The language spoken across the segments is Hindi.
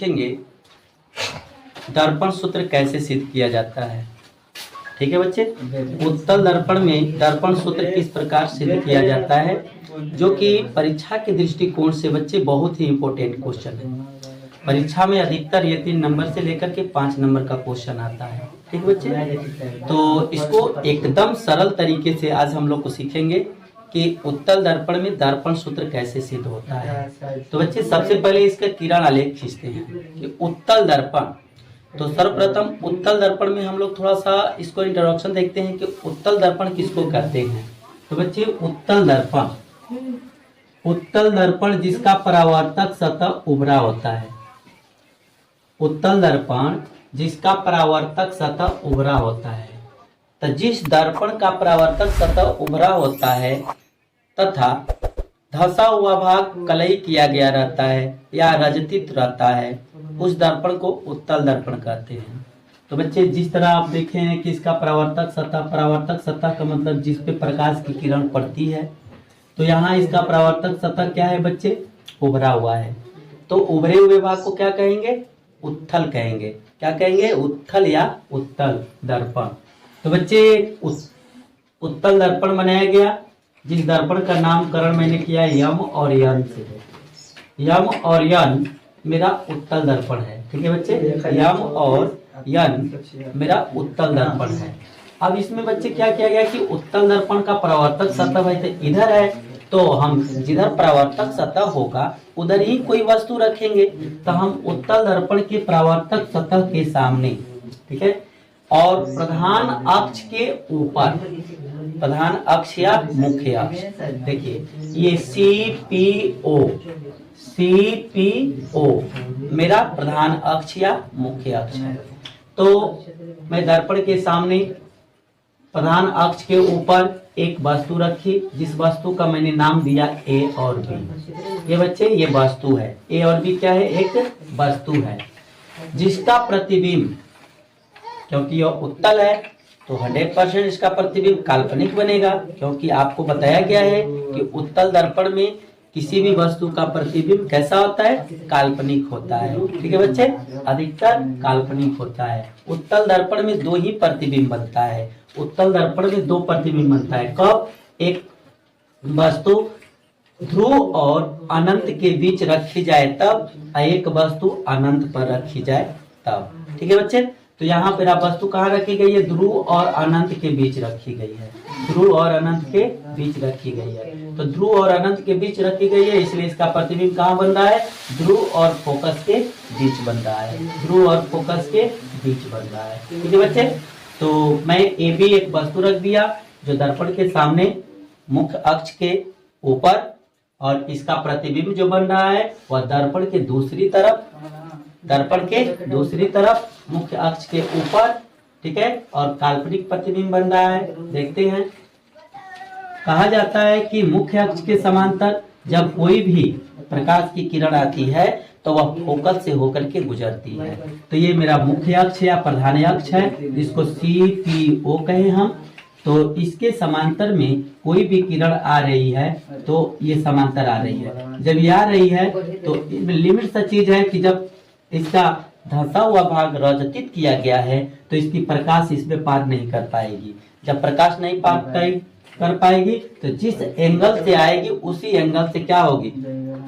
सीखेंगे दर्पण सूत्र कैसे सिद्ध किया जाता है। ठीक है बच्चे, उत्तल दर्पण में दर्पण सूत्र किस प्रकार सिद्ध किया जाता है, जो कि परीक्षा के दृष्टिकोण से बच्चे बहुत ही इंपॉर्टेंट क्वेश्चन है। परीक्षा में अधिकतर ये 3 नंबर से लेकर के 5 नंबर का क्वेश्चन आता है। ठीक बच्चे, तो इसको एकदम सरल तरीके से आज हम लोग को सीखेंगे कि उत्तल दर्पण में दर्पण सूत्र कैसे सिद्ध होता है। तो बच्चे सबसे पहले इसका किरण आलेख खींचते हैं कि उत्तल दर्पण। तो सर्वप्रथम उत्तल दर्पण में हम लोग थोड़ा सा इसको इंट्रोडक्शन देखते हैं कि उत्तल दर्पण किसको कहते हैं। तो बच्चे उत्तल दर्पण जिसका परावर्तक सतह उभरा होता है, उत्तल दर्पण जिसका परावर्तक सतह उभरा होता है। तो जिस दर्पण का परावर्तक सतह उभरा होता है तथा धंसा हुआ भाग कलई किया गया रहता है या रजतित रहता है, उस दर्पण को उत्तल दर्पण कहते हैं। तो बच्चे जिस तरह आप देखे हैं कि इसका परावर्तक सतह का मतलब जिस पे प्रकाश की किरण पड़ती है, तो यहाँ इसका परावर्तक सतह क्या है बच्चे, उभरा हुआ है। तो उभरे हुए भाग को क्या कहेंगे, उत्तल कहेंगे। क्या कहेंगे, उत्तल या उत्तल दर्पण। तो बच्चे उत्तल दर्पण बनाया गया जिस दर्पण का नामकरण मैंने किया यम और यन से। यम और यन मेरा उत्तल दर्पण है। ठीक है बच्चे, यम और यन मेरा उत्तल दर्पण है। अब इसमें बच्चे क्या किया गया कि उत्तल दर्पण का परावर्तक सतह भाई तो इधर है, तो हम जिधर परावर्तक सतह होगा उधर ही कोई वस्तु रखेंगे। तो हम उत्तल दर्पण के परावर्तक सतह के सामने, ठीक है, और प्रधान अक्ष के ऊपर, प्रधान अक्ष या मुख्य अक्ष, देखिए ये सीपीओ मेरा प्रधान अक्ष या मुख्य अक्ष है। तो मैं दर्पण के सामने प्रधान अक्ष के ऊपर एक वस्तु रखी, जिस वस्तु का मैंने नाम दिया ए और बी। ये बच्चे ये वस्तु है, ए और बी क्या है, एक वस्तु है जिसका प्रतिबिंब, क्योंकि यह उत्तल है तो 100% इसका प्रतिबिंब काल्पनिक बनेगा, क्योंकि आपको बताया गया है कि उत्तल दर्पण में किसी भी वस्तु का प्रतिबिंब कैसा होता है, काल्पनिक होता है। ठीक है बच्चे, अधिकतर काल्पनिक होता है। उत्तल दर्पण में 2 ही प्रतिबिंब बनता है। उत्तल दर्पण में 2 प्रतिबिंब बनता है। कब, एक वस्तु ध्रुव और अनंत के बीच रखी जाए तब, एक वस्तु अनंत पर रखी जाए तब। ठीक है बच्चे, तो यहाँ पर आप वस्तु कहाँ रखी गई है, ध्रुव और अनंत के बीच रखी गई है। ध्रुव और अनंत के बीच रखी गई है। तो ध्रुव और अनंत के बीच रखी गई है, इसलिए इसका प्रतिबिंब कहाँ बन रहा है, ध्रुव और फोकस के बीच बन रहा है। ध्रुव और फोकस के बीच बन रहा है। ठीक है बच्चे, तो मैं ए बी एक वस्तु रख दिया जो दर्पण के सामने मुख्य अक्ष के ऊपर, और इसका प्रतिबिंब जो बन रहा है वह दर्पण के दूसरी तरफ मुख्य अक्ष के ऊपर, ठीक है, और काल्पनिक प्रतिबिंब बन रहा है। देखते हैं, कहा जाता है कि मुख्य अक्ष के समांतर जब कोई भी प्रकाश की किरण आती है तो वह फोकस से होकर के गुजरती है। तो ये मेरा मुख्य अक्ष या प्रधान अक्ष है, जिसको सीपीओ कहें हम। तो इसके समांतर में कोई भी किरण आ रही है तो ये समांतर आ रही है। जब ये आ रही है तो लिमिट सा चीज है कि जब इसका धंसा हुआ भाग रजतित किया गया है तो इसकी प्रकाश इसमें पार नहीं कर पाएगी। जब प्रकाश नहीं पार कर पाएगी तो जिस एंगल से आएगी उसी एंगल से क्या होगी,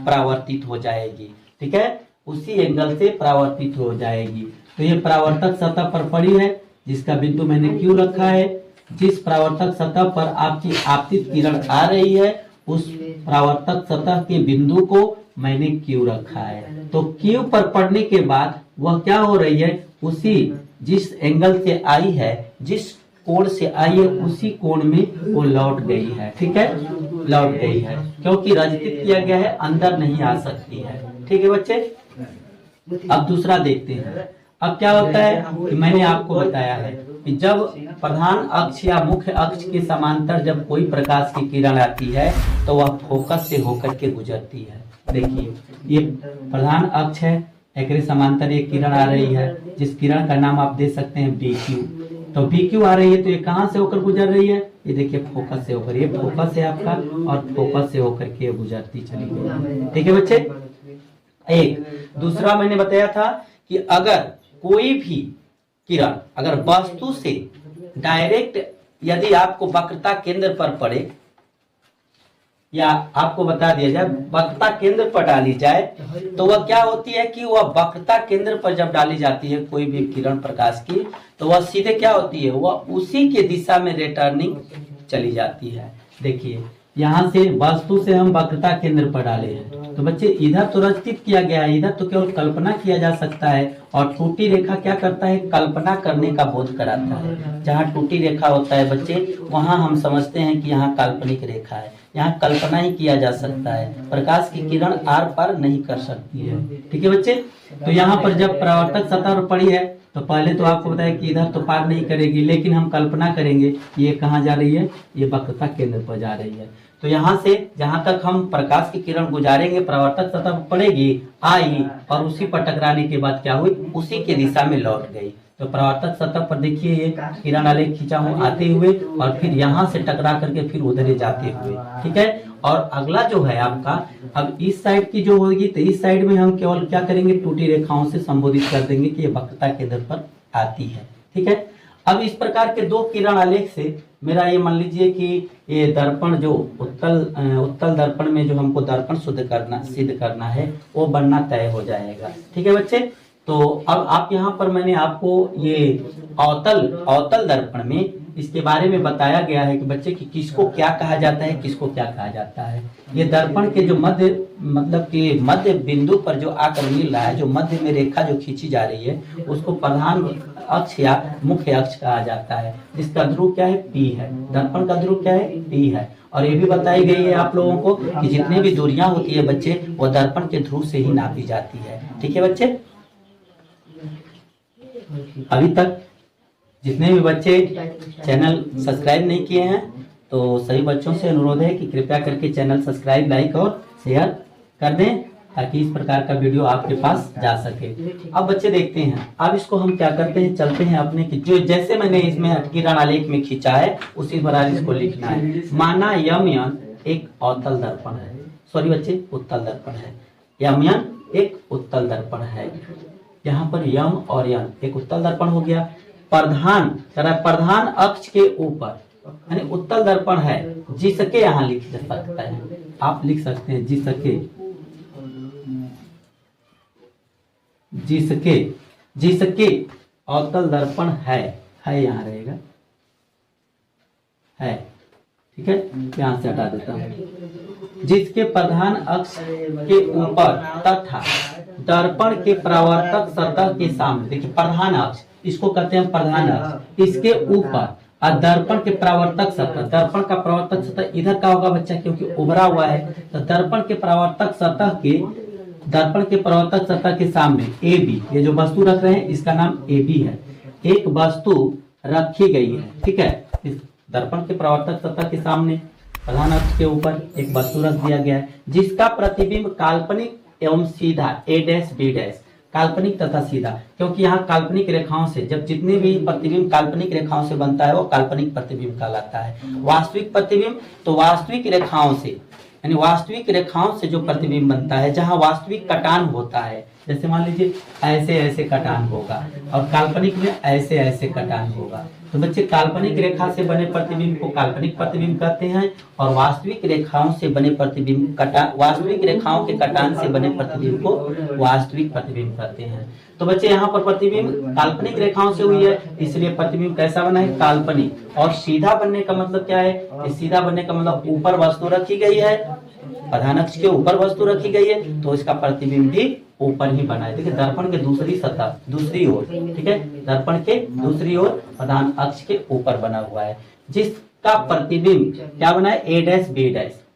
परावर्तित हो जाएगी। ठीक है, उसी एंगल से परावर्तित हो जाएगी। तो ये परावर्तक सतह पर पड़ी है, जिसका बिंदु मैंने क्यों रखा है। जिस परावर्तक सतह पर आपकी आपतित किरण आ रही है उस परावर्तक सतह के बिंदु को मैंने क्यू रखा है। तो क्यू पर पड़ने के बाद वह क्या हो रही है, उसी जिस एंगल से आई है, जिस कोण से आई है उसी कोण में वो लौट गई है। ठीक है, लौट गई है क्योंकि रजतित किया गया है, अंदर नहीं आ सकती है। ठीक है बच्चे, अब दूसरा देखते हैं। अब क्या होता है कि मैंने आपको बताया है कि जब प्रधान अक्ष या मुख्य अक्ष के समांतर जब कोई प्रकाश की किरण आती है तो वह फोकस से होकर के गुजरती है। देखिए ये प्रधान अक्ष है, एक समांतर एक किरण आ रही है, जिस किरण का नाम आप दे सकते हैं बी क्यू। तो बी क्यू आ रही है तो ये कहाँ से होकर गुजर रही है, ये देखिए फोकस से होकर, ये फोकस है आपका और फोकस से होकर के गुजरती चली गई। ठीक है बच्चे, एक। दूसरा मैंने बताया था कि अगर कोई भी किरण अगर वस्तु से डायरेक्ट यदि आपको वक्रता केंद्र पर पड़े, या आपको बता दिया जाए वक्रता केंद्र पर डाली जाए, तो वह क्या होती है कि वह वक्रता केंद्र पर जब डाली जाती है कोई भी किरण प्रकाश की, तो वह सीधे क्या होती है, वह उसी के दिशा में रिटर्निंग चली जाती है। देखिए यहाँ से वस्तु से हम वक्रता केंद्र पर डाले हैं, तो बच्चे इधर तो रचित किया गया है, इधर तो केवल कल्पना किया जा सकता है। और टूटी रेखा क्या करता है, कल्पना करने का बोध कराता है। जहाँ टूटी रेखा होता है बच्चे, वहाँ हम समझते हैं कि यहाँ काल्पनिक रेखा है, यहाँ कल्पना ही किया जा सकता है, प्रकाश की किरण आर पार नहीं कर सकती है। ठीक है बच्चे, तो यहाँ पर जब परावर्तक सतह पर पड़ी है, तो पहले तो आपको बताया कि इधर तो पार नहीं करेगी, लेकिन हम कल्पना करेंगे ये कहाँ जा रही है, ये वक्रता केंद्र पर जा रही है। तो यहाँ से जहाँ तक हम प्रकाश की किरण गुजारेंगे, परावर्तक सतह पर पड़ेगी, आई और उसी पर टकराने के बाद क्या हुई, उसी के दिशा में लौट गई। तो परावर्तक सतह पर देखिए ये किरण आलेख खींचा हूँ आते हुए, और फिर यहाँ से टकरा करके फिर उधर जाते हुए। ठीक है, और अगला जो है आपका, अब इस साइड की जो होगी, तो इस साइड में हम केवल क्या करेंगे, टूटी रेखाओं से संबोधित कर देंगे कि ये वक्रता केंद्र पर आती है। ठीक है, अब इस प्रकार के दो किरण आलेख से मेरा ये मान लीजिए कि ये दर्पण जो उत्तल दर्पण में जो हमको दर्पण सिद्ध करना है, वो बनना तय हो जाएगा। ठीक है बच्चे, तो अब आप यहाँ पर मैंने आपको ये अवतल दर्पण में इसके बारे में बताया गया है कि बच्चे कि किसको क्या कहा जाता है, किसको क्या कहा जाता है। ये दर्पण के जो मध्य मतलब कि मध्य बिंदु पर जो आकर मिल रहा है, जो मध्य में रेखा जो खींची जा रही है, उसको प्रधान अक्ष या मुख्य अक्ष कहा जाता है, जिसका ध्रुव क्या है, P है। दर्पण का ध्रुव क्या है, P है। और ये भी बताई गई है आप लोगों को कि जितनी भी दूरियां होती है बच्चे, वो दर्पण के ध्रुव से ही नापी जाती है। ठीक है बच्चे, अभी तक जितने भी बच्चे चैनल सब्सक्राइब नहीं किए हैं, तो सभी बच्चों से अनुरोध है कि कृपया करके चैनल सब्सक्राइब, लाइक और शेयर कर दें, ताकि इस प्रकार का वीडियो आपके पास जा सके। अब बच्चे देखते हैं, अब इसको हम क्या करते हैं, चलते हैं अपने की जो जैसे मैंने इसमें किरण आलेख में खींचा है उसी प्रकार इसको लिखना है। माना यमयन एक अवतल दर्पण है, सॉरी बच्चे उत्तल दर्पण है, यमयन एक उत्तल दर्पण है। यहाँ पर यम और यन एक उत्तल दर्पण हो गया। प्रधान अक्ष के ऊपर यानी उत्तल दर्पण है, जिसके यहाँ लिख सकता है, आप लिख सकते हैं जिसके अवतल दर्पण है यहाँ रहेगा, है। ठीक है, यहाँ से हटा देता हूँ। जिसके प्रधान अक्ष के ऊपर तथा दर्पण के परावर्तक सतह के सामने, देखिए प्रधान अक्ष इसको कहते हैं प्रधान अक्ष, इसके ऊपर और दर्पण के परावर्तक सतह, दर्पण का परावर्तक सतह इधर का होगा बच्चा क्योंकि उभरा हुआ है, तो दर्पण के परावर्तक सतह के सामने AB, ये जो वस्तु रख रहे हैं इसका नाम AB है, एक वस्तु रखी गई है। ठीक है, इस दर्पण के परावर्तक सतह के सामने प्रधान अक्ष के ऊपर एक वस्तु रख दिया गया है, जिसका प्रतिबिंब काल्पनिक एवं सीधा A', काल्पनिक तथा सीधा, क्योंकि यहाँ काल्पनिक रेखाओं से जब जितने भी प्रतिबिंब काल्पनिक रेखाओं से बनता है वो काल्पनिक प्रतिबिंब कहलाता है। वास्तविक प्रतिबिंब तो वास्तविक रेखाओं से, यानी वास्तविक रेखाओं से जो प्रतिबिंब बनता है, जहाँ वास्तविक कटान होता है, जैसे मान लीजिए ऐसे ऐसे कटान होगा और काल्पनिक में ऐसे ऐसे कटान होगा। तो बच्चे काल्पनिक रेखा से बने प्रतिबिंब को काल्पनिक प्रतिबिंब कहते हैं, और वास्तविक रेखाओं से बने प्रतिबिंब वास्तविक रेखाओं के कटान से बने प्रतिबिंब को वास्तविक प्रतिबिंब कहते हैं। तो बच्चे यहाँ पर प्रतिबिंब काल्पनिक रेखाओं से हुई है, इसलिए प्रतिबिंब कैसा बना है, काल्पनिक। और सीधा बनने का मतलब क्या है, सीधा बनने का मतलब ऊपर वस्तु रखी गई है, प्रधान अक्ष के ऊपर वस्तु रखी गई है, तो इसका प्रतिबिंब भी ऊपर ही बना है। देखिए दर्पण के दूसरी सतह दूसरी ओर, ठीक है, दर्पण के दूसरी ओर प्रधान अक्ष के ऊपर बना हुआ है, जिसका प्रतिबिंब क्या बना है, A',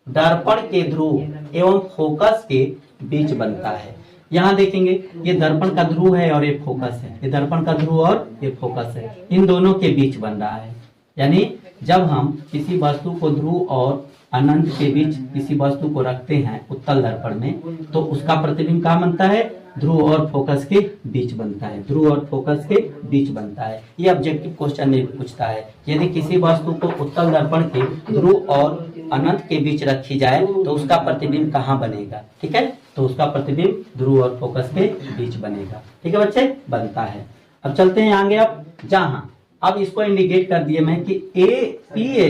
दर्पण के ध्रुव एवं फोकस के बीच बनता है। यहाँ देखेंगे ये दर्पण का ध्रुव है और ये फोकस है, ये दर्पण का ध्रुव और ये फोकस है, इन दोनों के बीच बन रहा है। यानी जब हम किसी वस्तु को ध्रुव और अनंत के बीच किसी वस्तु को रखते हैं उत्तल दर्पण में, तो उसका प्रतिबिंब कहाँ बनता है, ध्रुव और फोकस के बीच बनता है, ध्रुव और फोकस के बीच बनता है। ये ऑब्जेक्टिव क्वेश्चन में पूछता है, यदि किसी वस्तु को उत्तल दर्पण के ध्रुव और अनंत के बीच रखी जाए तो उसका प्रतिबिंब कहाँ बनेगा। ठीक है। तो उसका प्रतिबिंब ध्रुव और फोकस के बीच बनेगा। ठीक है बच्चे, बनता है। अब चलते हैं आगे। अब इसको इंडिकेट कर दिए मैं कि ए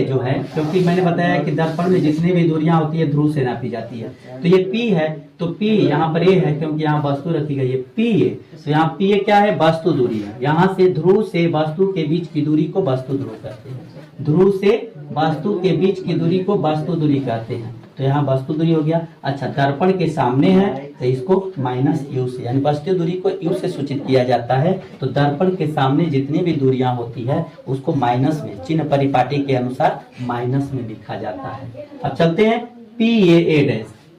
जो है, क्योंकि मैंने बताया कि दर्पण में जितनी भी दूरियां होती है ध्रुव से नापी जाती है। तो ये P है, तो P यहाँ पर ए है क्योंकि यहाँ वस्तु रखी गई है PA। तो यहाँ PA क्या है, वस्तु दूरी है। यहाँ से ध्रुव से वस्तु के बीच की दूरी को वस्तु ध्रुव कहते हैं। ध्रुव से वस्तु के बीच की दूरी को वस्तु दूरी कहते हैं। तो यहाँ वस्तु दूरी हो गया। अच्छा, दर्पण के सामने है तो इसको -u से, यानी वस्तु दूरी को u से सूचित किया जाता है। तो दर्पण के सामने जितनी भी दूरियां होती है उसको माइनस में, चिन्ह परिपाटी के अनुसार माइनस में लिखा जाता है। अब चलते हैं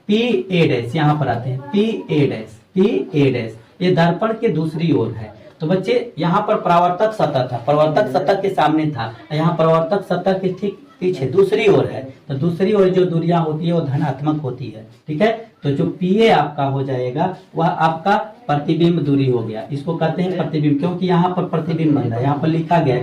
PA' यहाँ पर आते हैं। PA' ये दर्पण के दूसरी ओर है। तो बच्चे यहाँ पर परावर्तक सतह था, परावर्तक सतह के सामने था, यहाँ परावर्तक सतह के ठीक पीछे दूसरी ओर है। तो दूसरी ओर जो दूरियां होती है वो धनात्मक होती है। ठीक है, तो जो PA आपका हो जाएगा वह आपका प्रतिबिंब दूरी हो गया। इसको कहते हैं प्रतिबिंब, क्योंकि यहाँ पर प्रतिबिंब बन रहा है। यहाँ पर लिखा गया A',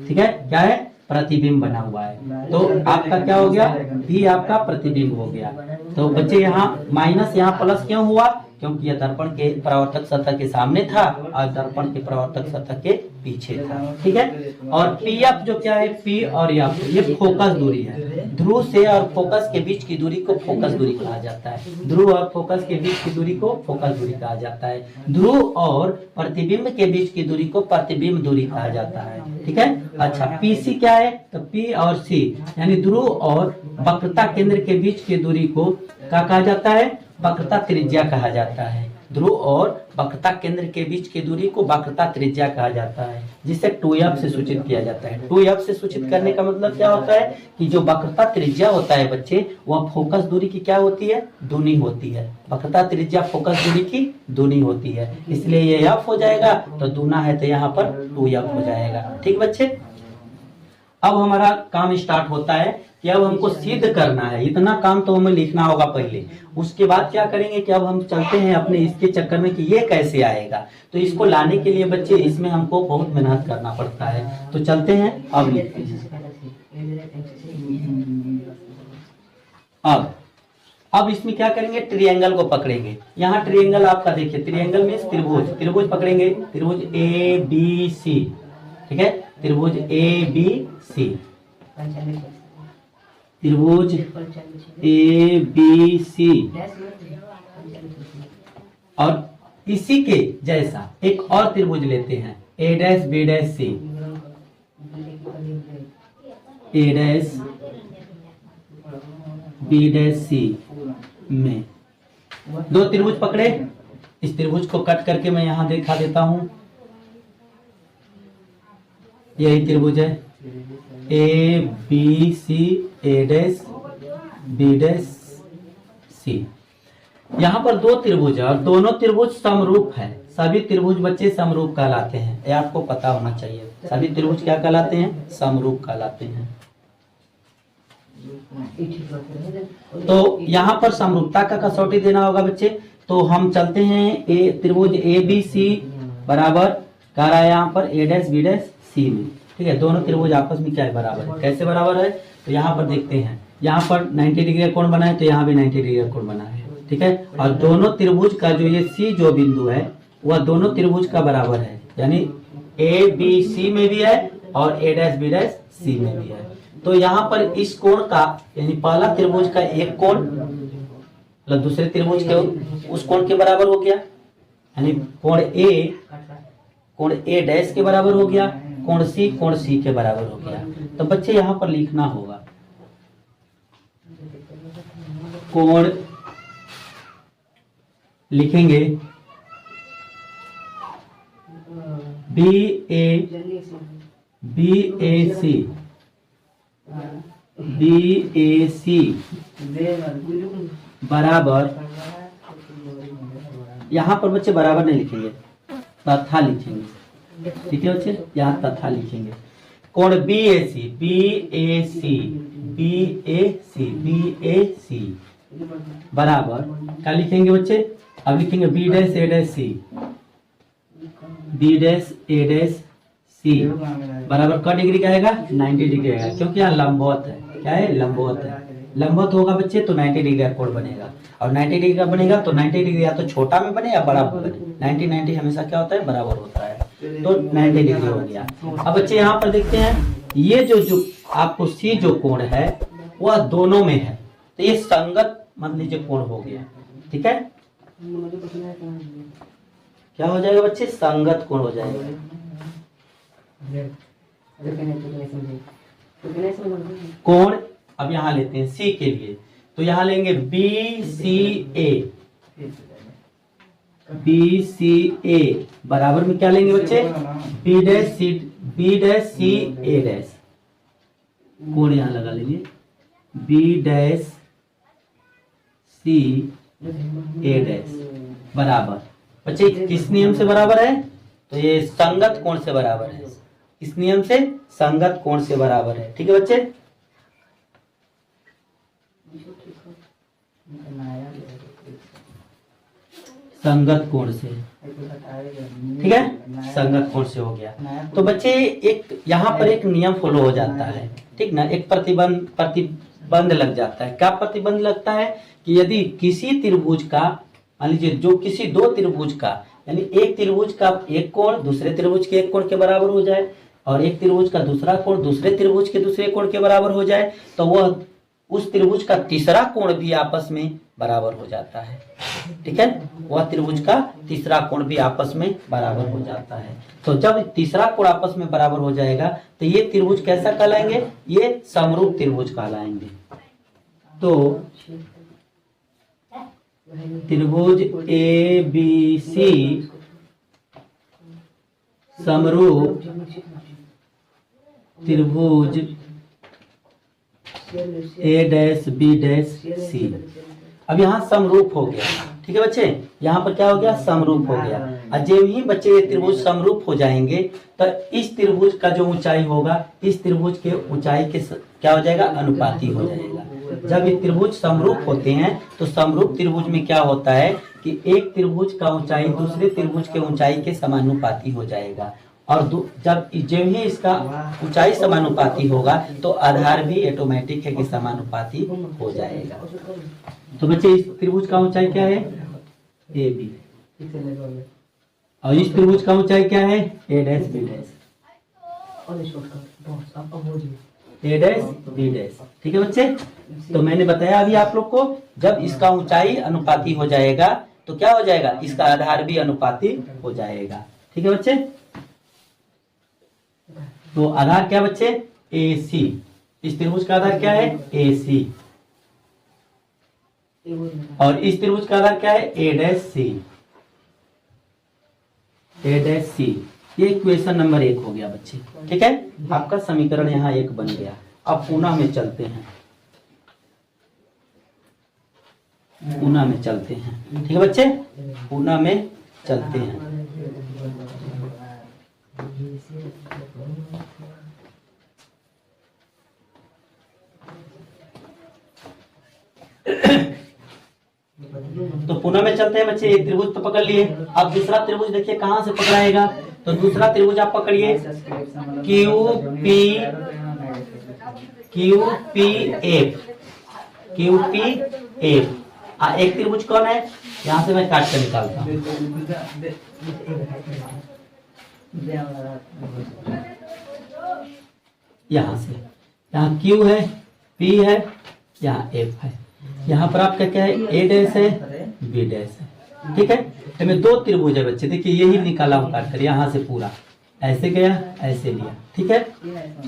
ठीक है, क्या है, प्रतिबिंब बना हुआ है। तो आपका क्या हो गया, B आपका प्रतिबिंब हो गया। तो बच्चे यहाँ माइनस, यहाँ प्लस क्यों हुआ, क्योंकि यह दर्पण के परावर्तक सतह के सामने था और दर्पण के परावर्तक सतह के पीछे था। ठीक है, और PF जो क्या है, P और F ये फोकस दूरी है। ध्रुव से और फोकस के बीच की दूरी को फोकस दूरी कहा जाता है। ध्रुव और फोकस के बीच की दूरी को फोकस दूरी कहा जाता है। ध्रुव और प्रतिबिंब के बीच की दूरी को प्रतिबिंब दूरी कहा जाता है। ठीक है, अच्छा, PC क्या है, तो P और C यानी ध्रुव और वक्रता केंद्र के बीच की दूरी को क्या कहा जाता है, वक्रता त्रिज्या कहा जाता है। ध्रुव और वक्रता केंद्र के बीच की दूरी को वक्रता त्रिज्या कहा जाता है, जिसे 2f से सूचित किया जाता है। 2f से सूचित करने का मतलब क्या होता है कि जो वक्रता त्रिज्या होता है बच्चे, वह फोकस दूरी की क्या होती है, दूनी होती है। वक्रता त्रिज्या फोकस दूरी की दूनी होती है, इसलिए ये f हो जाएगा। तो दूना है तो यहाँ पर 2f हो जाएगा। ठीक बच्चे, अब हमारा काम स्टार्ट होता है कि अब हमको सिद्ध करना है। इतना काम तो हमें लिखना होगा पहले, उसके बाद क्या करेंगे कि अब हम चलते हैं अपने इसके चक्कर में कि ये कैसे आएगा। तो इसको लाने के लिए बच्चे इसमें हमको बहुत मेहनत करना पड़ता है। तो चलते हैं, अब लिखते हैं। अब इसमें क्या करेंगे, ट्रायंगल को पकड़ेंगे। यहाँ ट्रायंगल आपका देखिए, ट्रायंगल में त्रिभुज पकड़ेंगे, त्रिभुज ABC। ठीक है, त्रिभुज ABC, त्रिभुज ABC। और इसी के जैसा एक और त्रिभुज लेते हैं, A', B', में दो त्रिभुज पकड़े। इस त्रिभुज को कट करके मैं यहां दिखा देता हूं। यही त्रिभुज है ABC, A', B', यहाँ पर दो त्रिभुज है और दोनों त्रिभुज समरूप है। सभी त्रिभुज बच्चे समरूप कहलाते हैं, ये आपको पता होना चाहिए। सभी त्रिभुज क्या कहलाते हैं, समरूप कहलाते हैं। तो यहाँ पर समरूपता का कसौटी देना होगा बच्चे। तो हम चलते हैं, त्रिभुज ABC बराबर कह रहा है यहाँ पर A', B', C में। ठीक है, दोनों त्रिभुज आपस में क्या है, बराबर है। कैसे बराबर है, तो यहाँ पर देखते हैं, यहाँ पर 90 डिग्री का कोण बना है, तो यहाँ भी 90 डिग्री का कोण बना है। ठीक है, और दोनों त्रिभुज का जो ये C जो बिंदु है वह दोनों त्रिभुज का बराबर है, यानी ABC में भी है और A', B', C में भी है। तो यहाँ पर इस कोण का, यानी पहला त्रिभुज का एक कोण मतलब दूसरे त्रिभुज के उस कोण के बराबर हो गया, यानी कोण A' के बराबर हो गया, कोण C के बराबर हो गया। तो बच्चे यहाँ पर लिखना होगा, कोण लिखेंगे BAC बराबर, यहाँ पर बच्चे बराबर नहीं लिखेंगे, तथा लिखेंगे। ठीक है बच्चे, यहाँ तथा लिखेंगे। कोण BAC बराबर क्या लिखेंगे बच्चे, अब लिखेंगे B', बराबर का डिग्री का आएगा, 90 डिग्री आएगा, क्योंकि यहाँ लंबवत है। क्या है, लंबवत है। लंबवत होगा बच्चे तो 90 डिग्री का कोण बनेगा। और 90 डिग्री का बनेगा तो 90 डिग्री या तो छोटा में बने या बड़ा में बने। 90 हमेशा क्या होता है, बराबर होता है। तो 90 डिग्री हो गया। अब बच्चे यहाँ पर देखते हैं, ये जो आपको सी जो कोण है वह दोनों में है, तो ये संगत मान लीजिए कोण हो गया। ठीक है, क्या हो जाएगा बच्चे, संगत कोण हो जाएगा। कोण अब यहाँ लेते हैं सी के लिए, तो यहाँ लेंगे बी सी ए बराबर में क्या लेंगे बच्चे, बी डैश सी ए डैश। कोण यहाँ लगा लेंगे, बी डैश सी ए डैश बराबर। बच्चे किस नियम से बराबर है, तो ये संगत कोण से बराबर है। इस नियम से संगत कोण से बराबर है। ठीक है बच्चे, संगत कोण से, ठीक है, संगत कोण से हो गया। तो बच्चे एक यहाँ पर एक नियम फॉलो हो जाता है, ठीक ना, एक प्रतिबंध लग जाता है। क्या प्रतिबंध लगता है कि यदि किसी त्रिभुज का, मान लीजिए जो किसी दो त्रिभुज का, यानी एक त्रिभुज का एक कोण दूसरे त्रिभुज के एक कोण के बराबर हो जाए, और एक त्रिभुज का दूसरा कोण दूसरे त्रिभुज के दूसरे कोण के बराबर हो जाए, तो वह उस त्रिभुज का तीसरा कोण भी आपस में बराबर हो जाता है। ठीक है, वह त्रिभुज का तीसरा कोण भी आपस में बराबर हो जाता है। तो जब तीसरा कोण आपस में बराबर हो जाएगा तो ये त्रिभुज कैसा कहलाएंगे, ये समरूप त्रिभुज कहलाएंगे। तो त्रिभुज ए बी सी समरूप त्रिभुज ए डैश बी डैश सी। अब यहाँ समरूप हो गया। ठीक है बच्चे, यहाँ पर क्या हो गया, समरूप हो गया। और जब ही बच्चे ये त्रिभुज समरूप हो जाएंगे तो इस त्रिभुज का जो ऊंचाई होगा इस त्रिभुज के ऊंचाई के क्या हो जाएगा, अनुपाती हो जाएगा। जब ये त्रिभुज समरूप होते हैं तो समरूप त्रिभुज में क्या होता है कि एक त्रिभुज का ऊंचाई दूसरे त्रिभुज के ऊंचाई के समानुपाती हो जाएगा, और जब ही इसका ऊंचाई समानुपाती होगा तो आधार भी ऑटोमेटिक है कि समानुपाती हो जाएगा। तो बच्चे इस त्रिभुज का ऊंचाई क्या है, ए बी, और इस त्रिभुज का ऊंचाई क्या है, ए डैश बी डैश, ए डैश बी डैश। ठीक है बच्चे, तो मैंने बताया अभी आप लोग को, जब इसका ऊंचाई अनुपाती हो जाएगा तो क्या हो जाएगा, इसका आधार भी अनुपाती हो जाएगा। ठीक है बच्चे, तो आधार क्या बच्चे, ए सी। इस त्रिभुज का आधार क्या है, ए सी, और इस त्रिभुज का आधार क्या है, ए डैश सी, ए डैश सी। ये इक्वेशन नंबर 1 हो गया बच्चे। ठीक है, आपका समीकरण यहाँ 1 बन गया। अब पुनः में चलते हैं, पुनः में चलते हैं। ठीक है बच्चे, पुनः में चलते हैं। तो पुनः में चलते हैं बच्चे। एक त्रिभुज तो पकड़ लिए, अब दूसरा त्रिभुज देखिए कहां से पकड़ाएगा। तो दूसरा त्रिभुज आप पकड़िए क्यू पी एफ। एक त्रिभुज कौन है, यहां से मैं काट कर निकालता हूं। यहां से, यहाँ क्यू है, पी है, यहाँ एफ है। यहाँ पर आपका क्या है, ए डैश है, बी डैश है। ठीक है, इसमें 2 त्रिभुज है बच्चे। देखिए यही निकाला हूं काट कर, यहाँ से पूरा ऐसे गया ऐसे लिया। ठीक है,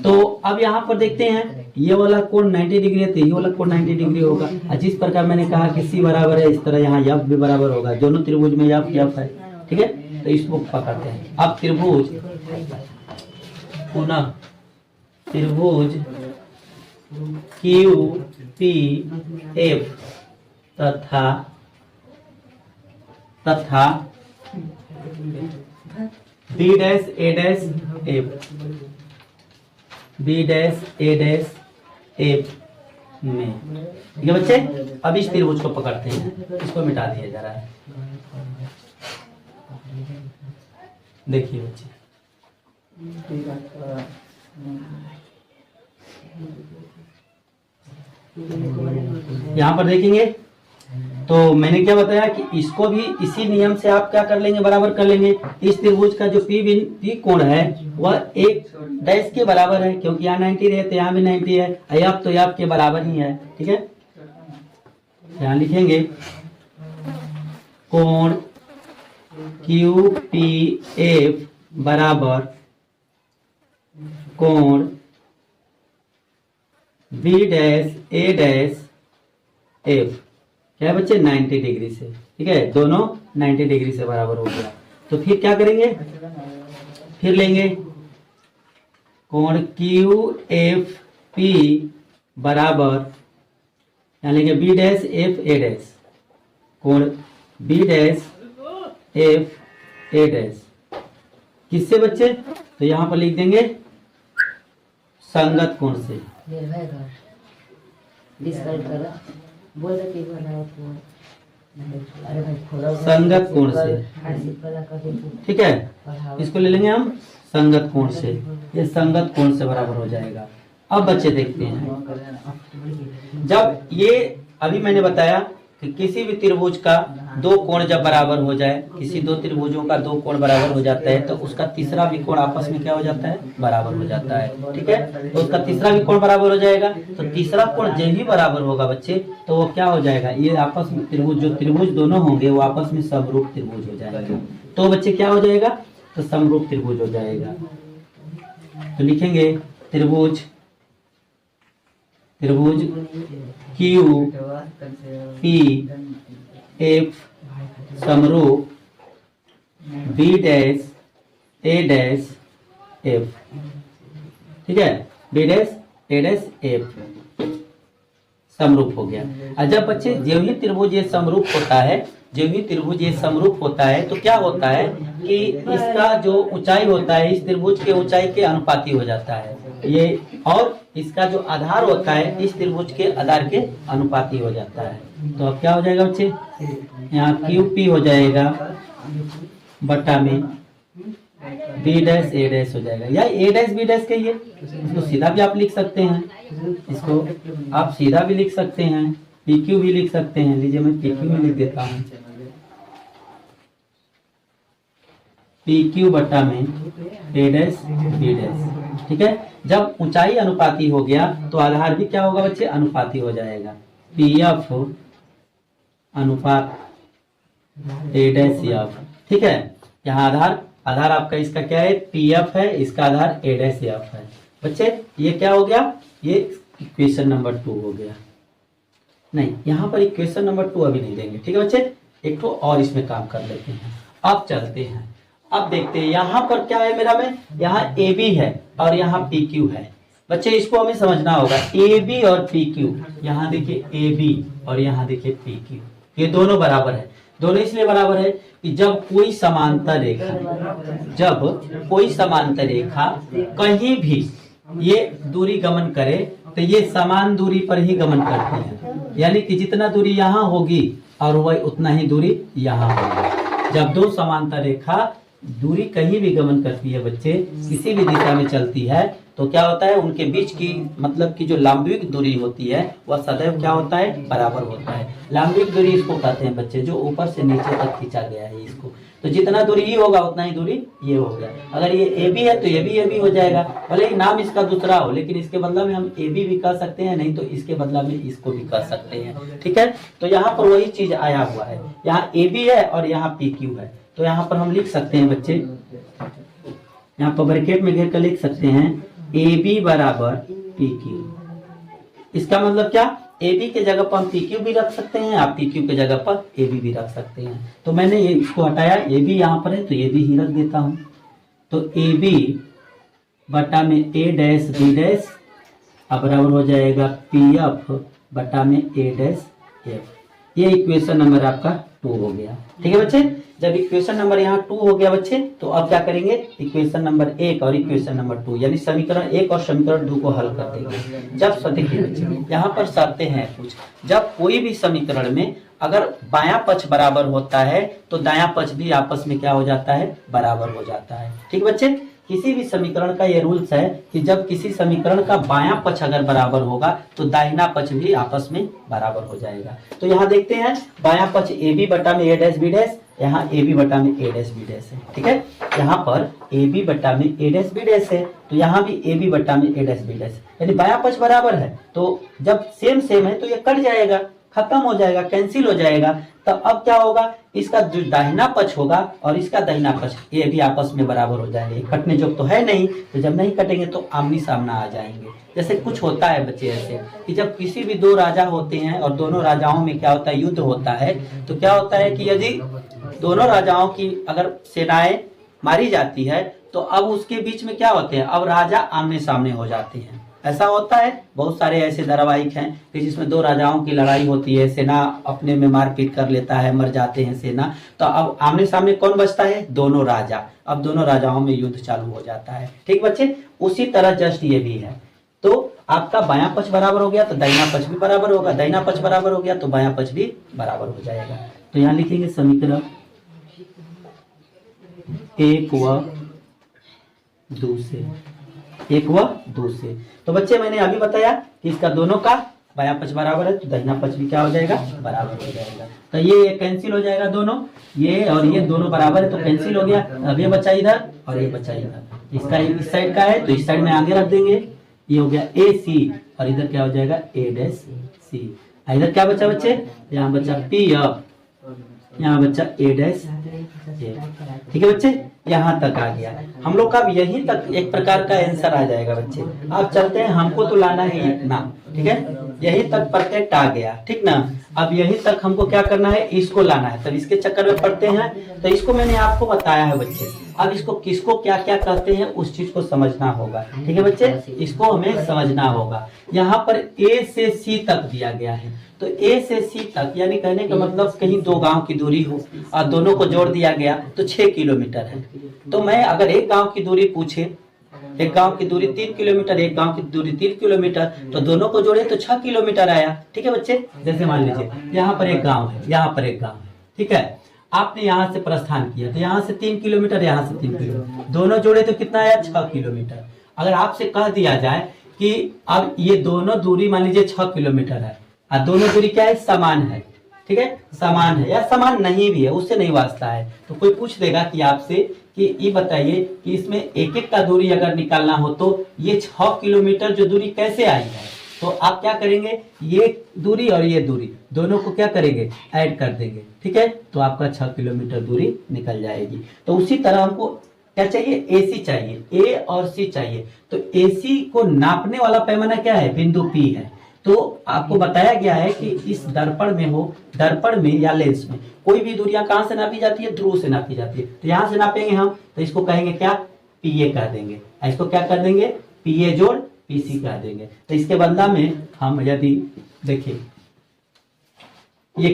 तो अब यहाँ पर देखते हैं ये वाला कोण 90 डिग्री है तो ये वाला कोण 90 डिग्री होगा। जिस प्रकार मैंने कहा कि सी बराबर है, इस तरह यहाँ एफ भी बराबर होगा। दोनों त्रिभुज में एफ है। ठीक है, तो इसको पकड़ते हैं। अब त्रिभुज पुनः त्रिभुज क्यू पी एफ तथा बी डैश ए डैश एफ, बी डैश ए डैश एफ में। ठीक है बच्चे, अब इस त्रिभुज को पकड़ते हैं, इसको मिटा दिया जा रहा है। देखिए बच्चे, यहाँ पर देखेंगे तो मैंने क्या बताया कि इसको भी इसी नियम से आप क्या कर लेंगे, बराबर कर लेंगे। इस त्रिभुज का जो पी कोण है वह एक डैश के बराबर है, क्योंकि यहाँ 90 रहे तो यहाँ भी 90 है, अब तो अब के बराबर ही है। ठीक है, यहाँ लिखेंगे कोण QPF बराबर कोण B dash A dash F, क्या है बच्चे, 90 डिग्री से। ठीक है, दोनों 90 डिग्री से बराबर हो गया। तो फिर क्या करेंगे, फिर लेंगे कोण QFP बराबर, यहाँ लेंगे B dash F A dash, कोण B dash F A dash किससे बच्चे, तो यहाँ पर लिख देंगे संगत कोण से। संगत कोण से, ठीक है, इसको ले लेंगे हम संगत कोण से, ये संगत कोण से बराबर हो जाएगा। अब बच्चे देखते हैं, जब ये अभी मैंने बताया कि किसी भी त्रिभुज का दो कोण जब बराबर हो जाए, किसी दो त्रिभुजों का दो कोण बराबर हो जाता है तो उसका तीसरा भी कोण आपस में क्या हो जाता है, बराबर हो जाता है। ठीक है, तो उसका तीसरा भी कोण बराबर हो जाएगा। तो तीसरा कोण जब भी बराबर होगा बच्चे तो वो क्या हो जाएगा, ये आपस में त्रिभुज, जो त्रिभुज दोनों होंगे वो आपस में समरूप त्रिभुज हो जाएगा। तो बच्चे क्या हो जाएगा, तो समरूप त्रिभुज हो जाएगा। तो लिखेंगे त्रिभुज QPF समरूप B dash A dash F। ठीक है, B dash A dash F समरूप हो गया। और जब बच्चे जो ही त्रिभुज ये समरूप होता है, जो भी त्रिभुज ये समरूप होता है तो क्या होता है कि इसका जो ऊंचाई होता है इस त्रिभुज के ऊंचाई के अनुपाती हो जाता है ये, और इसका जो आधार होता है इस त्रिभुज के आधार के अनुपाती हो जाता है। तो अब क्या हो जाएगा बच्चे, यहाँ QP हो जाएगा बटा में B डैश A डैश हो जाएगा, या A डैश B डैश कहिए, इसको सीधा भी आप लिख सकते हैं, इसको आप सीधा भी लिख सकते हैं, PQ भी लिख सकते हैं। लीजिए मैं PQ में लिख देता हूँ, PQ बटा में A डैश B डैश। ठीक है, जब ऊंचाई अनुपाती हो गया तो आधार भी क्या होगा बच्चे, अनुपाती हो जाएगा। PF अनुपात A डैश F। ठीक है, यहाँ आधार आपका इसका क्या है, PF है, इसका आधार A डैश F है। बच्चे ये क्या हो गया, ये इक्वेशन नंबर 2 हो गया। नहीं, यहाँ पर इक्वेशन नंबर 2 अभी नहीं देंगे। ठीक है बच्चे, एक तो और इसमें काम कर लेते हैं। अब चलते हैं, अब देखते हैं यहाँ पर क्या है मेरा में, यहाँ AB है और यहाँ PQ है। बच्चे इसको हमें समझना होगा, AB और PQ, यहाँ देखिए AB और यहाँ देखिए PQ, ये दोनों बराबर है। दोनों इसलिए बराबर है कि जब कोई समांतर रेखा कहीं भी ये दूरी गमन करे तो ये समान दूरी पर ही गमन करती है, यानी कि जितना दूरी यहाँ होगी और वह उतना ही दूरी यहाँ होगी। जब दो समांतर रेखा दूरी कहीं भी गमन करती है बच्चे, किसी भी दिशा में चलती है, तो क्या होता है, उनके बीच की मतलब की जो लंबिक दूरी होती है वह सदैव क्या होता है, बराबर होता है। लंबिक दूरी इसको कहते हैं बच्चे, जो ऊपर से नीचे तक खींचा गया है इसको। तो जितना दूरी ये होगा उतना ही दूरी ये होगा। अगर ये AB है तो ये भी AB हो जाएगा, भले ही नाम इसका दूसरा हो, लेकिन इसके बदला में हम AB भी कह सकते हैं, नहीं तो इसके बदला में इसको भी कह सकते हैं। ठीक है, तो यहाँ पर वही चीज आया हुआ है, यहाँ AB है और यहाँ PQ है। तो यहाँ पर हम लिख सकते हैं बच्चे, यहाँ पर ब्रैकेट में घेर कर लिख सकते हैं AB बराबर PQ। इसका मतलब क्या, AB के जगह पर हम PQ भी रख सकते हैं, आप PQ के जगह पर AB भी रख सकते हैं। तो मैंने ये इसको हटाया, AB यहाँ पर है तो AB ही रख देता हूँ। तो AB बटा में A डैश B डैश अब बराबर हो जाएगा PF बटा में A डैश F। ये इक्वेशन नंबर आपका 2 हो गया। ठीक है बच्चे, जब इक्वेशन नंबर यहाँ 2 हो गया बच्चे, तो अब क्या करेंगे, इक्वेशन नंबर 1 और इक्वेशन नंबर 2 यानी समीकरण 1 और समीकरण 2 को हल कर देंगे। जब देखिए बच्चे यहाँ पर शर्तें हैं कुछ, जब कोई भी समीकरण में अगर बायां पक्ष बराबर होता है तो दायां पक्ष भी आपस में क्या हो जाता है, बराबर हो जाता है। ठीक बच्चे, किसी भी समीकरण का ये रूल्स है कि जब किसी समीकरण का बायां पक्ष अगर बराबर होगा तो दाहिना पक्ष भी आपस में बराबर हो जाएगा। तो यहाँ देखते हैं बायां पक्ष ए बी बटा में ए डैश बी डैश, यहाँ ए बी बटा में ए डैश बी डैश है, ठीक है। यहाँ पर ए बी बटा में ए डैश बी डैश है, तो यहाँ भी ए बी बटा में ए डैश बी डैश, यानी बायां पक्ष बराबर है। तो जब सेम सेम है तो ये कट जाएगा, खत्म हो जाएगा, कैंसिल हो जाएगा। तो अब क्या होगा, इसका जो दाहिना पक्ष होगा और इसका दाहिना पक्ष ये भी आपस में बराबर हो जाएंगे। कटने जो तो है नहीं, तो जब नहीं कटेंगे तो आमने सामना आ जाएंगे। जैसे कुछ होता है बच्चे ऐसे कि जब किसी भी दो राजा होते हैं और दोनों राजाओं में क्या होता है, युद्ध होता है, तो क्या होता है कि यदि दोनों राजाओं की अगर सेनाएं मारी जाती है तो अब उसके बीच में क्या होते हैं, अब राजा आमने सामने हो जाते हैं। ऐसा होता है, बहुत सारे ऐसे धारावाहिक हैं कि जिसमें दो राजाओं की लड़ाई होती है, सेना अपने में मारपीट कर लेता है, मर जाते हैं सेना, तो अब आमने सामने कौन बचता है, दोनों राजा। अब दोनों राजाओं में युद्ध चालू हो जाता है, ठीक बच्चे। उसी तरह जस्ट ये भी है। तो आपका बायां पक्ष बराबर हो गया तो दाहिना पक्ष भी बराबर होगा, दाहिना पक्ष बराबर हो गया तो बायां पक्ष भी बराबर हो जाएगा। तो यहाँ लिखेंगे समीकरण एक व दो से, एक व दो से। तो बच्चे मैंने अभी बताया कि इसका दोनों का बायां पक्ष बराबर है तो दाहिना पक्ष भी क्या हो जाएगा, बराबर हो जाएगा। तो ये कैंसिल हो जाएगा, दोनों ये और ये दोनों बराबर है तो कैंसिल हो गया। अब ये बचा इधर और ये बचा इधर। इसका इस साइड का है तो इस साइड में आगे रख देंगे, ये हो गया ए सी और इधर क्या हो जाएगा ए डैश सी। इधर क्या बचा बच्चे, यहाँ बचा पी एफ, यहाँ बचा ए डैश ए, ठीक है बच्चे। यहाँ तक आ गया हम लोग का, यहीं तक एक प्रकार का आंसर आ जाएगा बच्चे। अब चलते हैं, हमको तो लाना है इतना, ठीक है, यहीं तक परफेक्ट आ गया, ठीक ना। अब यहीं तक हमको क्या करना है, इसको लाना है, तब इसके चक्कर में पड़ते हैं। तो इसको मैंने आपको बताया है बच्चे, अब इसको किसको क्या क्या कहते हैं उस चीज को समझना होगा, ठीक है बच्चे, इसको हमें समझना होगा। यहाँ पर ए से सी तक दिया गया है, तो ए से सी तक यानी कहने का मतलब कहीं दो गांव की दूरी हो और दोनों को जोड़ दिया गया तो 6 किलोमीटर है। तो मैं अगर एक गांव की दूरी पूछे, एक गांव की दूरी 3 किलोमीटर, एक गांव की दूरी 3 किलोमीटर, तो दोनों को जोड़े तो 6 किलोमीटर आया, ठीक है बच्चे। जैसे मान लीजिए यहाँ पर एक गांव है, यहाँ पर एक गांव है, ठीक है, आपने यहाँ से प्रस्थान किया तो यहाँ से 3 किलोमीटर, यहाँ से 3 किलोमीटर, दोनों जोड़े तो कितना आया, 6 किलोमीटर। अगर आपसे कह दिया जाए कि अब ये दोनों दूरी मान लीजिए 6 किलोमीटर है और दोनों दूरी क्या है, समान है, ठीक है, समान है या समान नहीं भी है, उससे नहीं वास्ता है। तो कोई पूछ देगा कि आपसे कि ये बताइए कि इसमें एक एक का दूरी अगर निकालना हो तो ये 6 किलोमीटर जो दूरी कैसे आई है, तो आप क्या करेंगे, ये दूरी और ये दूरी दोनों को क्या करेंगे, ऐड कर देंगे, ठीक है, तो आपका 6 किलोमीटर दूरी निकल जाएगी। तो उसी तरह हमको क्या चाहिए, एसी चाहिए, ए और सी चाहिए। तो एसी को नापने वाला पैमाना क्या है, बिंदु पी है। तो आपको बताया गया है कि इस दर्पण में हो, दर्पण में या लेंस में कोई भी दूरियां कहां से नापी जाती है, ध्रुव से नापी जाती है। तो यहां से नापेंगे हम, तो इसको कहेंगे क्या, पीए कह देंगे, इसको क्या कर देंगे, पीए जोड़ पीसी कह देंगे। तो इसके बदला में हम यदि देखिए ये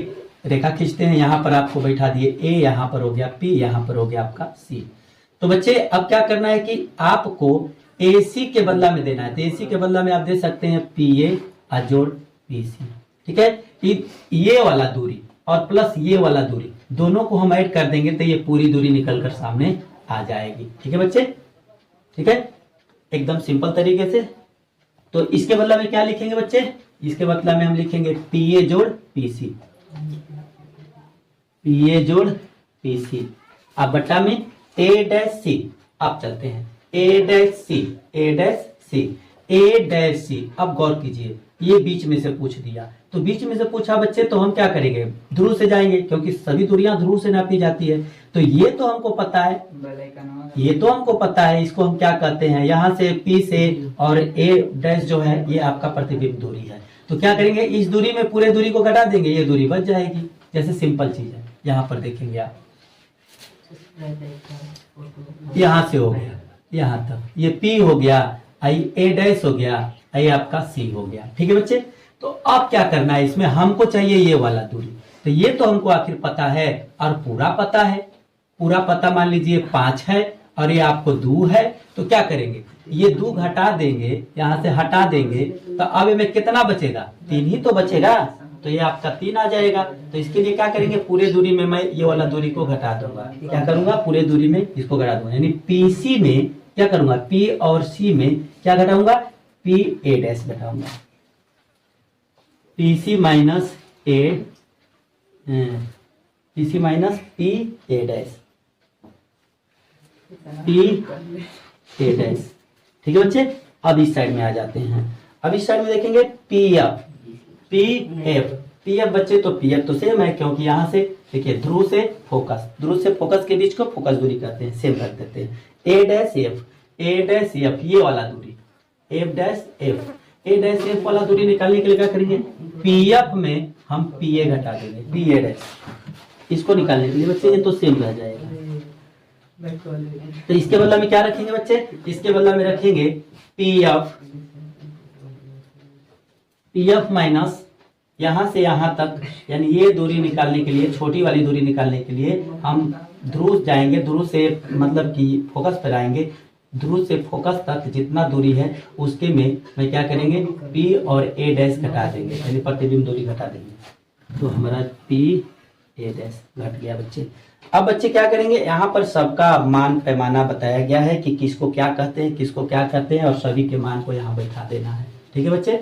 रेखा खींचते हैं, यहाँ पर आपको बैठा दिए ए, यहाँ पर हो गया पी, यहाँ पर हो गया आपका सी। तो बच्चे अब क्या करना है कि आपको एसी के बदला में देना है, तो एसी के बदला में आप दे सकते हैं पीए जोड़ पीसी, ठीक है। ये वाला दूरी और प्लस ये वाला दूरी दोनों को हम ऐड कर देंगे तो ये पूरी दूरी निकल कर सामने आ जाएगी, ठीक है बच्चे, ठीक है, एकदम सिंपल तरीके से। तो इसके बदला में क्या लिखेंगे बच्चे, इसके बदला में हम लिखेंगे पीए जोड़ पीसी, पीए जोड़ पीसी, अब बटा में ए डैश सी। अब चलते हैं ए डैश सी, ए डैश सी, ए डैश सी। अब गौर कीजिए, ये बीच में से पूछ दिया, तो बीच में से पूछा बच्चे तो हम क्या करेंगे, ध्रुव से जाएंगे, क्योंकि सभी दूरियां ध्रुव से नापी जाती है। तो ये तो हमको पता है, ये तो हमको पता है, इसको हम क्या कहते हैं, यहाँ से पी से और ए डैश जो है ये आपका प्रतिबिंब दूरी है। तो क्या करेंगे, इस दूरी में पूरे दूरी को घटा देंगे, ये दूरी बच जाएगी। जैसे सिंपल चीज है, यहाँ पर देखेंगे आप, यहाँ से हो गया यहाँ तक, ये पी हो गया, आई ए डैश हो गया, ये आपका सी हो गया, ठीक है बच्चे। तो अब क्या करना है, इसमें हमको चाहिए ये वाला दूरी, तो ये तो हमको आखिर पता है और पूरा पता है, पूरा पता मान लीजिए 5 है और ये आपको 2 है। तो क्या करेंगे, ये 2 घटा देंगे, यहाँ से हटा देंगे, तो अब में कितना बचेगा, 3 ही तो बचेगा, तो ये आपका 3 आ जाएगा। तो इसके लिए क्या करेंगे, पूरे दूरी में मैं ये वाला दूरी को घटा दूंगा, क्या करूंगा, पूरे दूरी में इसको घटा दूंगा, यानी पीसी में क्या करूंगा, पी और सी में क्या घटाऊंगा, पी ए डैश घटाऊंगा, P C minus A, P C minus P A dash, P A dash. ठीक है बच्चे, अब इस साइड में आ जाते हैं। अब इस साइड में देखेंगे P F, P F, P F बच्चे तो पी एफ तो सेम है, क्योंकि यहाँ से देखिए ध्रुव से फोकस के बीच को फोकस दूरी करते हैं, सेम रख देते हैं। ए डैश एफ, ए डैश एफ, ये वाला दूरी एफ डैश एफ, ए डैश एफ वाला दूरी निकालने के लिए क्या करेंगे, पी एफ में हम पी ए घटा देंगे, पी ए डैश, इसको निकालने के लिए बच्चे ये तो सेम रह जाएगा। तो इसके बदला में क्या रखेंगे बच्चे, इसके बदला में रखेंगे P F, P F minus यहां से यहां तक, यानी ये दूरी निकालने के लिए, छोटी वाली दूरी निकालने के लिए हम ध्रुव जाएंगे, ध्रुव से मतलब कि फोकस पर आएंगे, ध्रुव से फोकस तक जितना दूरी है उसके में क्या करेंगे, पी और ए डैश घटा देंगे, यानी प्रतिबिंब दूरी घटा देंगे। तो हमारा पी ए डैश घट गया बच्चे। अब बच्चे क्या करेंगे, यहाँ पर सबका मान पैमाना बताया गया है कि किसको क्या कहते हैं, किसको क्या कहते हैं, और सभी के मान को यहाँ बैठा देना है। ठीक है बच्चे,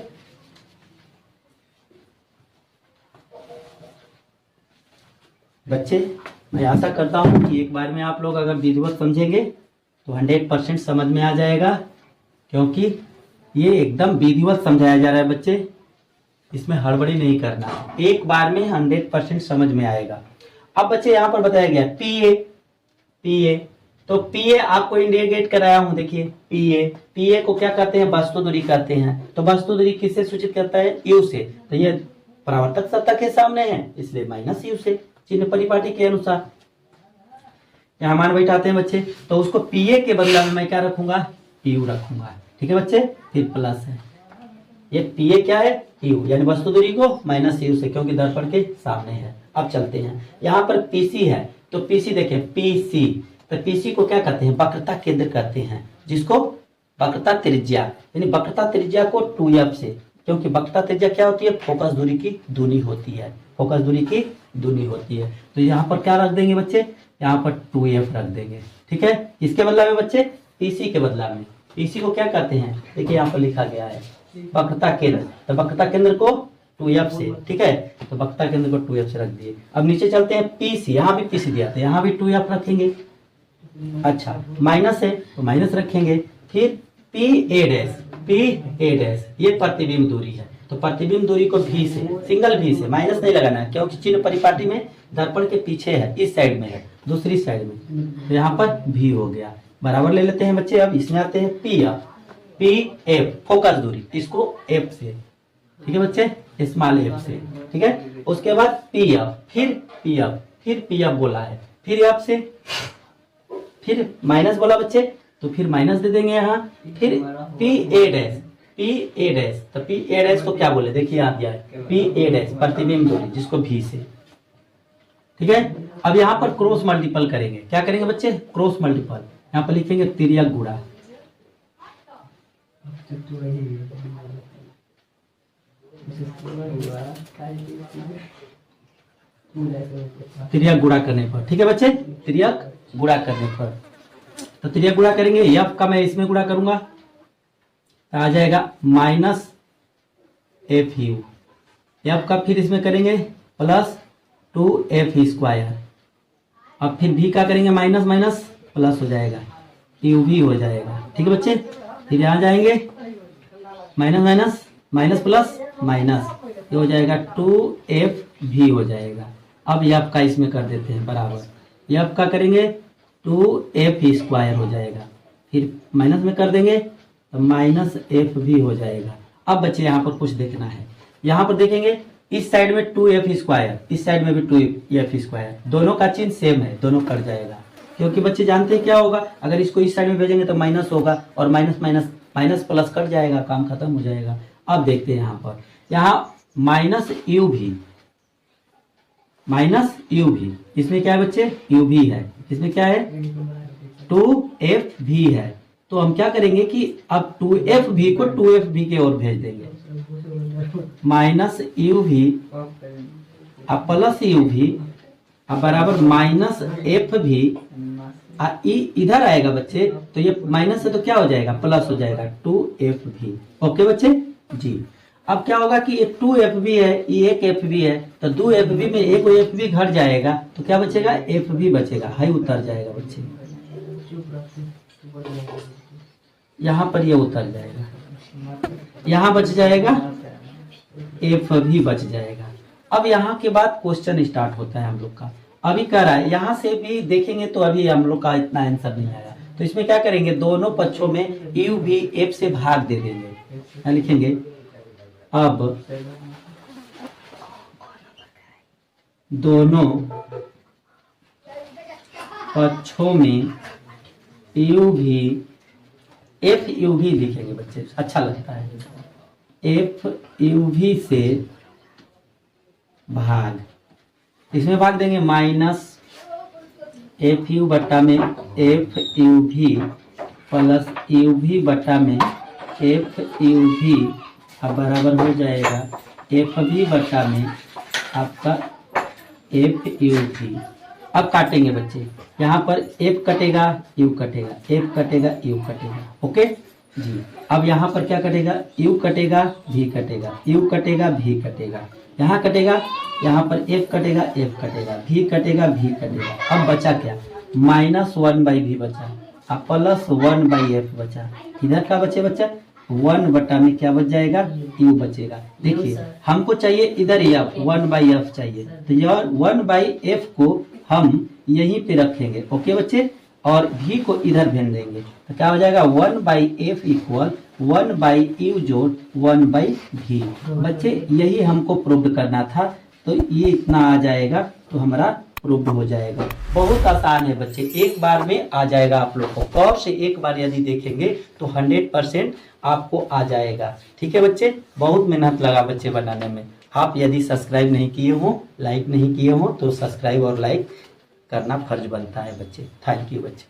मैं आशा करता हूँ कि एक बार में आप लोग अगर विधिवत समझेंगे तो 100% समझ में आ जाएगा, क्योंकि ये एकदम विधिवत समझाया जा रहा है बच्चे, इसमें हड़बड़ी नहीं करना, एक बार में 100% समझ में आएगा। अब बच्चे यहाँ पर बताया गया पी ए, तो पी ए आपको इंडिकेट कराया हूँ, देखिए पी ए को क्या कहते हैं, वस्तु दूरी कहते हैं। तो वस्तु दूरी किससे सूचित करता है, यू से, तो ये परावर्तक सतह के सामने है, इसलिए माइनस यू से, चिन्ह परिपाटी के अनुसार यहाँ मान बैठाते हैं बच्चे। तो उसको पी ए के बदला में मैं क्या रखूंगा, पी यू रखूंगा। ठीक है बच्चे, फिर प्लस है, ये पी ए क्या है, यू, यानी वस्तु दूरी को माइनस यू से, क्योंकि दर्पण के सामने है। अब चलते हैं, यहाँ पर पीसी है, तो पीसी देखें, पीसी, तो पीसी को क्या कहते हैं, वक्रता केंद्र कहते हैं, जिसको वक्रता त्रिज्या, यानी वक्रता त्रिज्या को 2f से, क्योंकि वक्रता त्रिज्या क्या होती है, फोकस दूरी की दूनी होती है, फोकस दूरी की दूनी होती है। तो यहाँ पर क्या रख देंगे बच्चे, यहाँ पर 2f रख देंगे। ठीक है, इसके बदला में बच्चे पीसी के बदला में, पीसी को क्या कहते हैं, देखिए यहाँ पर लिखा गया है वक्रता केंद्र, तो वक्रता केंद्र को 2f से, ठीक है, तो वक्रता केंद्र को 2f से रख दिए। अब नीचे चलते हैं पीसी, यहाँ भी पीसी दिया था, यहाँ भी 2f रखेंगे। अच्छा, माइनस है तो माइनस रखेंगे, फिर पी ए डैश, ये प्रतिबिंब दूरी है, तो प्रतिबिंब दूरी को भी से, सिंगल भी से, माइनस नहीं लगाना है, क्योंकि चिन्ह परिपाटी में दर्पण के पीछे है, इस साइड में है, दूसरी साइड में, तो यहाँ पर भी हो गया, बराबर ले लेते हैं बच्चे। अब इसमें आते हैं पी एफ, फोकस दूरी, इसको एफ से, ठीक है बच्चे, स्मॉल एफ से, ठीक है। उसके बाद पी एफ, फिर पी एफ बोला है, फिर एफ से, फिर माइनस बोला बच्चे, तो फिर माइनस दे देंगे यहाँ, फिर पी ए डैश, तो पी ए डैश को क्या बोले, देखिए आप यार, पी ए डैश प्रतिबिंब दूरी, जिसको भी से, ठीक है। अब यहाँ पर क्रॉस मल्टीपल करेंगे, क्या करेंगे बच्चे, क्रॉस मल्टीपल, यहाँ पर लिखेंगे तिर्यक गुणा, तिर्यक गुणा करने पर, ठीक है बच्चे, तिर्यक गुणा करने पर, तो तिर्यक गुणा करेंगे, एफ का मैं इसमें गुणा करूंगा, आ जाएगा माइनस एफ यू, एफ का फिर इसमें करेंगे प्लस 2f स्क्वायर, अब फिर भी क्या करेंगे, माइनस माइनस प्लस हो जाएगा, यू भी हो जाएगा, ठीक है बच्चे। फिर यहाँ जाएंगे minus minus minus plus minus, ये हो जाएगा 2f भी हो जाएगा। अब एफ का इसमें कर देते हैं बराबर, एफ का करेंगे 2f स्क्वायर हो जाएगा, फिर माइनस में कर देंगे तो माइनस एफ भी हो जाएगा। अब बच्चे यहाँ पर कुछ देखना है, यहाँ पर देखेंगे इस साइड में 2f स्क्वायर, इस साइड में भी 2f स्क्वायर, दोनों का चिन्ह सेम है, दोनों कट जाएगा, क्योंकि बच्चे जानते हैं क्या होगा, अगर इसको इस साइड में भेजेंगे तो माइनस होगा, और minus minus minus plus cut जाएगा, काम खत्म हो जाएगा। अब देखते हैं यहाँ पर, यहाँ माइनस यू भी, इसमें क्या है बच्चे, u भी है, इसमें क्या है 2f भी है, तो हम क्या करेंगे कि अब 2f भी को 2f भी की ओर भेज देंगे, माइनस यू भी अब प्लस यू भी अब बराबर माइनस एफ भी ई इधर आएगा बच्चे, तो ये माइनस है तो क्या हो जाएगा, प्लस हो जाएगा 2FV। ओके बच्चे जी। अब क्या होगा कि ये 2FV है, ये एक FV है, तो 2FV में एक FV घट जाएगा तो क्या बचेगा, FV बचेगा, हाई उतर जाएगा बच्चे, यहाँ पर ये उतर जाएगा, यहाँ बच जाएगा FV बच जाएगा। अब यहाँ के बाद क्वेश्चन स्टार्ट होता है हम लोग का। अभी कह रहा है यहाँ से भी देखेंगे तो अभी हम लोग का इतना आंसर नहीं आया, तो इसमें क्या करेंगे, दोनों पक्षों में u भी f से भाग दे देंगे। क्या लिखेंगे, अब दोनों पक्षों में u भी, f u भी लिखेंगे बच्चे, अच्छा लगता है, f u भी से भाग, इसमें भाग देंगे माइनस एफ यू बटा में एफ यू भी प्लस यू भी बटा में एफ यू भी, अब बराबर हो जाएगा एफ भी बटा में आपका एफ यू भी। अब काटेंगे बच्चे, यहाँ पर एफ कटेगा यू कटेगा, एफ कटेगा यू कटेगा। ओके जी। अब यहाँ पर क्या कटेगा, यू कटेगा भी कटेगा, यू कटेगा भी कटेगा, यहाँ कटेगा, यहाँ पर एफ कटेगा एफ कटेगा, भी कटेगा भी कटेगा। अब बचा क्या, -1/v बचा, अब +1/f बचा। इधर क्या बचे बच्चा, 1 बटा में क्या बच जाएगा, u बचेगा। देखिए हमको चाहिए इधर f, 1/f चाहिए, तो यह 1/f को हम यहीं पे रखेंगे। ओके बच्चे, और v को इधर भेज देंगे, तो क्या हो जाएगा 1/f इक्वल 1/u जोड़ 1/v। बच्चे यही हमको प्रूव करना था, तो ये इतना आ जाएगा तो हमारा प्रूव हो जाएगा। बहुत आसान है बच्चे, एक बार में आ जाएगा आप लोग को। गौर से एक बार यदि देखेंगे तो 100% आपको आ जाएगा। ठीक है बच्चे, बहुत मेहनत लगा बच्चे बनाने में। आप यदि सब्सक्राइब नहीं किए हो, लाइक नहीं किए हो, तो सब्सक्राइब और लाइक करना फर्ज बनता है बच्चे। थैंक यू बच्चे।